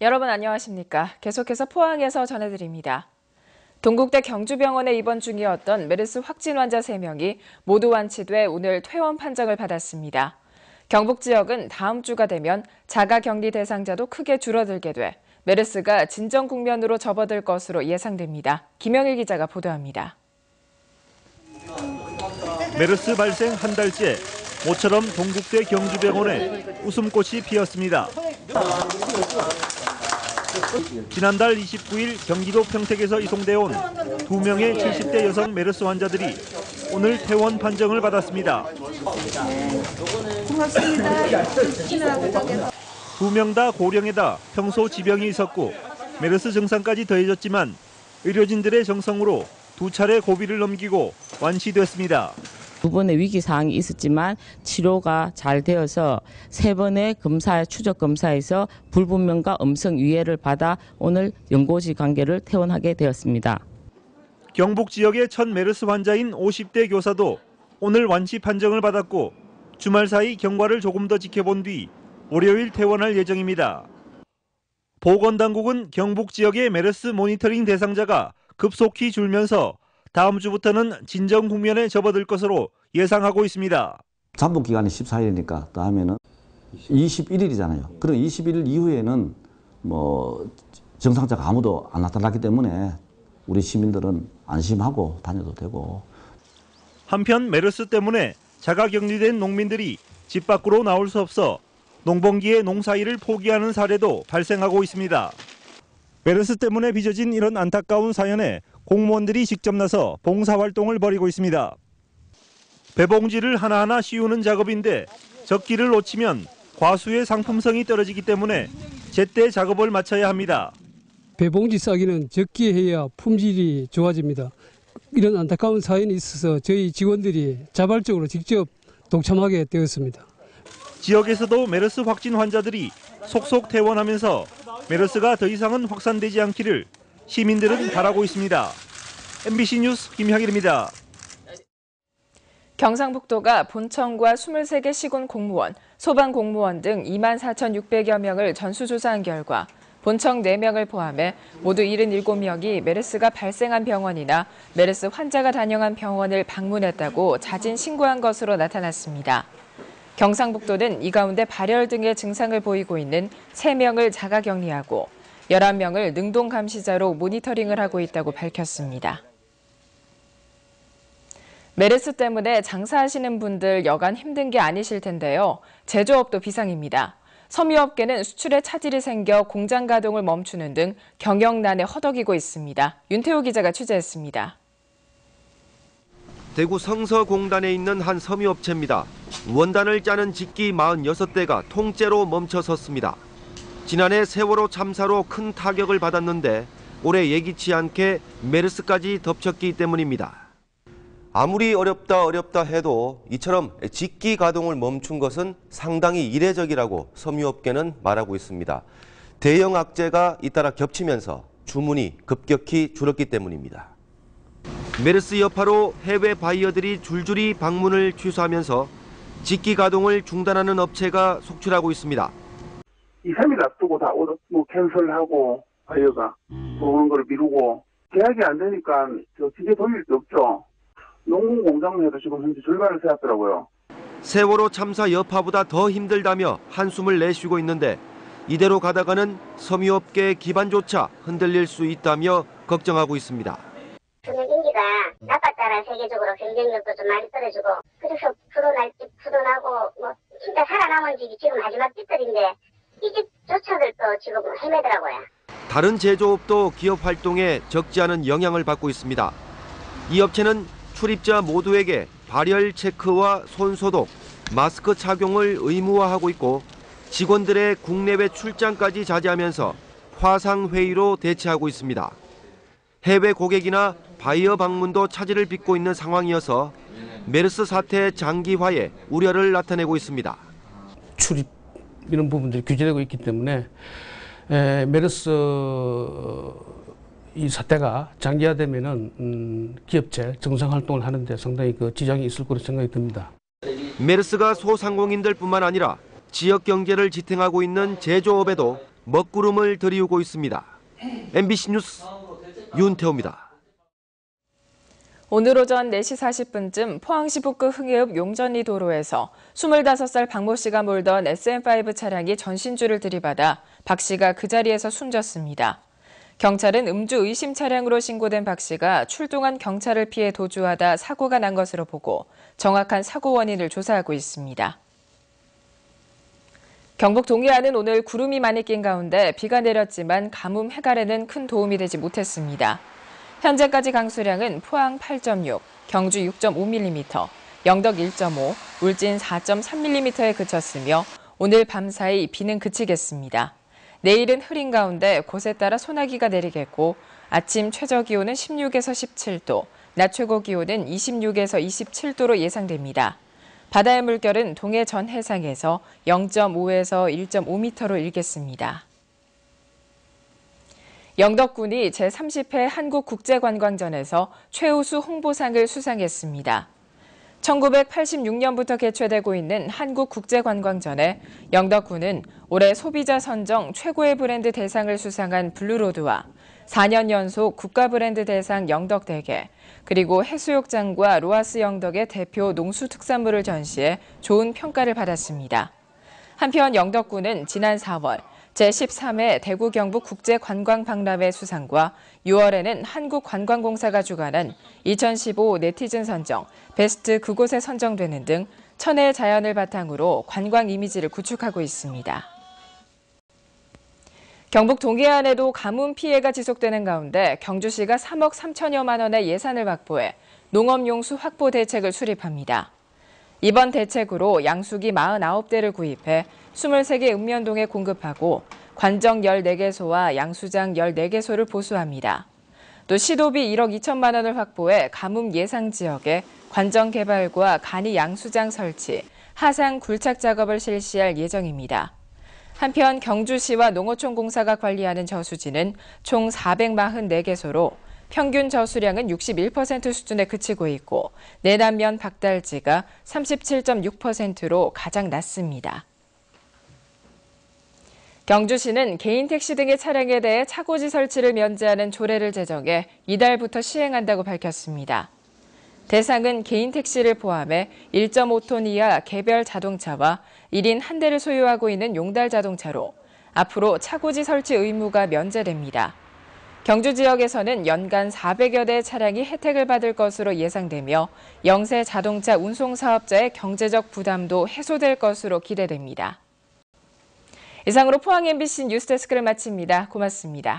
여러분 안녕하십니까? 계속해서 포항에서 전해드립니다. 동국대 경주병원에 입원 중이었던 메르스 확진 환자 3명이 모두 완치돼 오늘 퇴원 판정을 받았습니다. 경북 지역은 다음 주가 되면 자가격리 대상자도 크게 줄어들게 돼 메르스가 진정 국면으로 접어들 것으로 예상됩니다. 김영일 기자가 보도합니다. 메르스 발생 한 달째 모처럼 동국대 경주병원에 웃음꽃이 피었습니다. 지난달 29일 경기도 평택에서 이송돼 온 2명의 70대 여성 메르스 환자들이 오늘 퇴원 판정을 받았습니다. 고맙습니다. 2명 다 고령에다 평소 지병이 있었고 메르스 증상까지 더해졌지만 의료진들의 정성으로 2차례 고비를 넘기고 완치됐습니다. 2번의 위기 사항이 있었지만 치료가 잘 되어서 3번의 추적 검사에서 불분명과 음성 유예를 받아 오늘 연고지 관계를 퇴원하게 되었습니다. 경북 지역의 첫 메르스 환자인 50대 교사도 오늘 완치 판정을 받았고 주말 사이 경과를 조금 더 지켜본 뒤 월요일 퇴원할 예정입니다. 보건당국은 경북 지역의 메르스 모니터링 대상자가 급속히 줄면서 다음 주부터는 진정 국면에 접어들 것으로 예상하고 있습니다. 잠복 기간이 14일이니까 다음에는 21일이잖아요. 그럼 21일 이후에는 정상자가 아무도 안 나타났기 때문에 우리 시민들은 안심하고 다녀도 되고. 한편 메르스 때문에 자가격리된 농민들이 집 밖으로 나올 수 없어 농번기에 농사일을 포기하는 사례도 발생하고 있습니다. 메르스 때문에 빚어진 이런 안타까운 사연에 공무원들이 직접 나서 봉사활동을 벌이고 있습니다. 배봉지를 하나하나 씌우는 작업인데 적기를 놓치면 과수의 상품성이 떨어지기 때문에 제때 작업을 마쳐야 합니다. 배봉지 싸기는 적기에 해야 품질이 좋아집니다. 이런 안타까운 사연이 있어서 저희 직원들이 자발적으로 직접 동참하게 되었습니다. 지역에서도 메르스 확진 환자들이 속속 퇴원하면서 메르스가 더 이상은 확산되지 않기를 시민들은 바라고 있습니다. MBC 뉴스 김형일입니다. 경상북도가 본청과 23개 시군 공무원, 소방 공무원 등 24,600여 명을 전수조사한 결과 본청 4명을 포함해 모두 77명이 메르스가 발생한 병원이나 메르스 환자가 단영한 병원을 방문했다고 자진 신고한 것으로 나타났습니다. 경상북도는 이 가운데 발열 등의 증상을 보이고 있는 3명을 자가격리하고 11명을 능동감시자로 모니터링을 하고 있다고 밝혔습니다. 메르스 때문에 장사하시는 분들 여간 힘든 게 아니실 텐데요. 제조업도 비상입니다. 섬유업계는 수출에 차질이 생겨 공장 가동을 멈추는 등 경영난에 허덕이고 있습니다. 윤태호 기자가 취재했습니다. 대구 성서공단에 있는 한 섬유업체입니다. 원단을 짜는 직기 46대가 통째로 멈춰섰습니다. 지난해 세월호 참사로 큰 타격을 받았는데 올해 예기치 않게 메르스까지 덮쳤기 때문입니다. 아무리 어렵다 해도 이처럼 직기 가동을 멈춘 것은 상당히 이례적이라고 섬유업계는 말하고 있습니다. 대형 악재가 잇따라 겹치면서 주문이 급격히 줄었기 때문입니다. 메르스 여파로 해외 바이어들이 줄줄이 방문을 취소하면서 직기 가동을 중단하는 업체가 속출하고 있습니다. 2, 3일 앞두고 다 캔슬하고 바이어가 들어오는 걸 미루고 계약이 안 되니까 기계 돌릴 게 없죠. 농공 공장에도 지금 현재 절반을 세웠더라고요. 세월호 참사 여파보다 더 힘들다며 한숨을 내쉬고 있는데 이대로 가다가는 섬유업계의 기반조차 흔들릴 수 있다며 걱정하고 있습니다. 경기가 나빴잖아요. 세계적으로 경쟁력도 좀 많이 떨어지고 그래서 불어날지 불어나고 진짜 살아남은 집이 지금 마지막 집들인데 이 집조차들도 지금 헤매더라고요. 다른 제조업도 기업 활동에 적지 않은 영향을 받고 있습니다. 이 업체는 출입자 모두에게 발열 체크와 손소독, 마스크 착용을 의무화하고 있고 직원들의 국내외 출장까지 자제하면서 화상회의로 대체하고 있습니다. 해외 고객이나 바이어 방문도 차질을 빚고 있는 상황이어서 메르스 사태 장기화에 우려를 나타내고 있습니다. 출입 이런 부분들이 규제되고 있기 때문에 메르스 이 사태가 장기화되면은 기업체 정상 활동을 하는데 상당히 지장이 있을 거로 생각이 듭니다. 메르스가 소상공인들뿐만 아니라 지역 경제를 지탱하고 있는 제조업에도 먹구름을 들이우고 있습니다. MBC 뉴스 윤태호입니다. 오늘 오전 4시 40분쯤 포항시 북구 흥해읍 용전리 도로에서 25살 박모 씨가 몰던 SM5 차량이 전신줄을 들이받아 박 씨가 그 자리에서 숨졌습니다. 경찰은 음주 의심 차량으로 신고된 박 씨가 출동한 경찰을 피해 도주하다 사고가 난 것으로 보고 정확한 사고 원인을 조사하고 있습니다. 경북 동해안은 오늘 구름이 많이 낀 가운데 비가 내렸지만 가뭄 해갈에는 큰 도움이 되지 못했습니다. 현재까지 강수량은 포항 8.6, 경주 6.5mm, 영덕 1.5, 울진 4.3mm에 그쳤으며 오늘 밤사이 비는 그치겠습니다. 내일은 흐린 가운데 곳에 따라 소나기가 내리겠고 아침 최저기온은 16에서 17도, 낮 최고기온은 26에서 27도로 예상됩니다. 바다의 물결은 동해 전 해상에서 0.5에서 1.5m로 일겠습니다. 영덕군이 제30회 한국국제관광전에서 최우수 홍보상을 수상했습니다. 1986년부터 개최되고 있는 한국국제관광전에 영덕군은 올해 소비자 선정 최고의 브랜드 대상을 수상한 블루로드와 4년 연속 국가브랜드 대상 영덕대게, 그리고 해수욕장과 로아스 영덕의 대표 농수특산물을 전시해 좋은 평가를 받았습니다. 한편 영덕군은 지난 4월 제13회 대구 경북 국제관광박람회 수상과 6월에는 한국관광공사가 주관한 2015 네티즌 선정 베스트 그곳에 선정되는 등 천혜의 자연을 바탕으로 관광 이미지를 구축하고 있습니다. 경북 동해안에도 가뭄 피해가 지속되는 가운데 경주시가 3억 3천여만 원의 예산을 확보해 농업용수 확보 대책을 수립합니다. 이번 대책으로 양수기 49대를 구입해 23개 읍면동에 공급하고 관정 14개소와 양수장 14개소를 보수합니다. 또 시도비 1억 2천만 원을 확보해 가뭄 예상 지역에 관정 개발과 간이 양수장 설치, 하상 굴착 작업을 실시할 예정입니다. 한편 경주시와 농어촌공사가 관리하는 저수지는 총 444개소로 평균 저수량은 61% 수준에 그치고 있고 내남면 박달지가 37.6%로 가장 낮습니다. 경주시는 개인 택시 등의 차량에 대해 차고지 설치를 면제하는 조례를 제정해 이달부터 시행한다고 밝혔습니다. 대상은 개인 택시를 포함해 1.5톤 이하 개별 자동차와 1인 한 대를 소유하고 있는 용달 자동차로 앞으로 차고지 설치 의무가 면제됩니다. 경주 지역에서는 연간 400여 대의 차량이 혜택을 받을 것으로 예상되며 영세 자동차 운송 사업자의 경제적 부담도 해소될 것으로 기대됩니다. 이상으로 포항 MBC 뉴스데스크를 마칩니다. 고맙습니다.